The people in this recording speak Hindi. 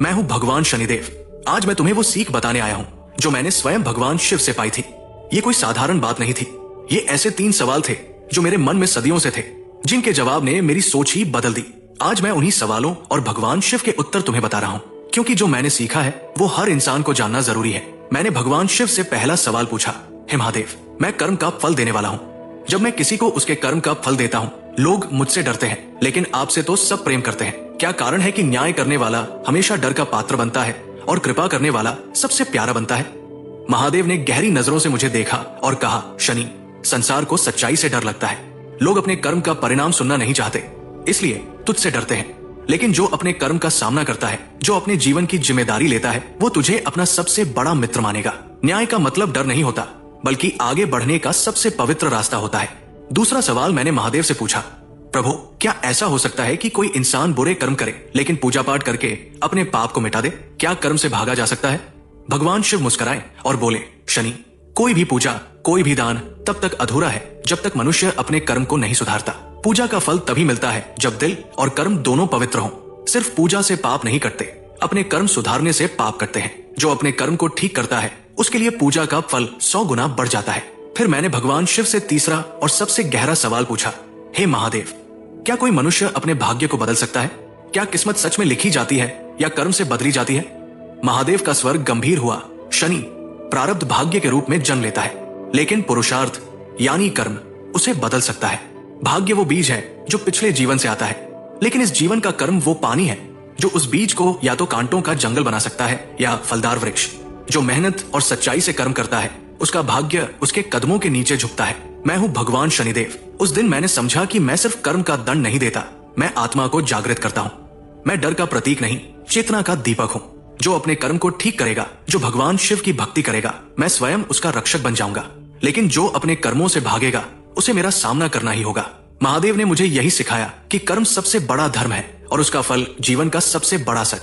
मैं हूं भगवान शनिदेव। आज मैं तुम्हें वो सीख बताने आया हूं जो मैंने स्वयं भगवान शिव से पाई थी। ये कोई साधारण बात नहीं थी। ये ऐसे 3 सवाल थे जो मेरे मन में सदियों से थे, जिनके जवाब ने मेरी सोच ही बदल दी। आज मैं उन्हीं सवालों और भगवान शिव के उत्तर तुम्हें बता रहा हूं, क्योंकि जो मैंने सीखा है वो हर इंसान को जानना जरूरी है। मैंने भगवान शिव से पहला सवाल पूछा, हे महादेव, मैं कर्म का फल देने वाला हूँ। जब मैं किसी को उसके कर्म का फल देता हूँ, लोग मुझसे डरते हैं, लेकिन आपसे तो सब प्रेम करते हैं। क्या कारण है कि न्याय करने वाला हमेशा डर का पात्र बनता है और कृपा करने वाला सबसे प्यारा बनता है? महादेव ने गहरी नजरों से मुझे देखा और कहा, शनि, संसार को सच्चाई से डर लगता है। लोग अपने कर्म का परिणाम सुनना नहीं चाहते, इसलिए तुझसे डरते हैं। लेकिन जो अपने कर्म का सामना करता है, जो अपने जीवन की जिम्मेदारी लेता है, वो तुझे अपना सबसे बड़ा मित्र मानेगा। न्याय का मतलब डर नहीं होता, बल्कि आगे बढ़ने का सबसे पवित्र रास्ता होता है। दूसरा सवाल मैंने महादेव से पूछा, प्रभु, क्या ऐसा हो सकता है कि कोई इंसान बुरे कर्म करे लेकिन पूजा पाठ करके अपने पाप को मिटा दे? क्या कर्म से भागा जा सकता है? भगवान शिव मुस्कुराए और बोले, शनि, कोई भी पूजा, कोई भी दान तब तक अधूरा है जब तक मनुष्य अपने कर्म को नहीं सुधारता। पूजा का फल तभी मिलता है जब दिल और कर्म दोनों पवित्र हों। सिर्फ पूजा से पाप नहीं कटते, अपने कर्म सुधारने से पाप कटते हैं। जो अपने कर्म को ठीक करता है, उसके लिए पूजा का फल 100 गुना बढ़ जाता है। फिर मैंने भगवान शिव से तीसरा और सबसे गहरा सवाल पूछा, हे महादेव, क्या कोई मनुष्य अपने भाग्य को बदल सकता है? क्या किस्मत सच में लिखी जाती है या कर्म से बदली जाती है? महादेव का स्वर गंभीर हुआ, शनि, प्रारब्ध भाग्य के रूप में जन्म लेता है, लेकिन पुरुषार्थ यानी कर्म उसे बदल सकता है। भाग्य वो बीज है जो पिछले जीवन से आता है, लेकिन इस जीवन का कर्म वो पानी है जो उस बीज को या तो कांटों का जंगल बना सकता है या फलदार वृक्ष। जो मेहनत और सच्चाई से कर्म करता है, उसका भाग्य उसके कदमों के नीचे झुकता है। मैं हूँ भगवान शनिदेव। उस दिन मैंने समझा कि मैं सिर्फ कर्म का दंड नहीं देता, मैं आत्मा को जागृत करता हूँ। मैं डर का प्रतीक नहीं, चेतना का दीपक हूँ। जो अपने कर्म को ठीक करेगा, जो भगवान शिव की भक्ति करेगा, मैं स्वयं उसका रक्षक बन जाऊंगा। लेकिन जो अपने कर्मों से भागेगा, उसे मेरा सामना करना ही होगा। महादेव ने मुझे यही सिखाया कि कर्म सबसे बड़ा धर्म है और उसका फल जीवन का सबसे बड़ा सच।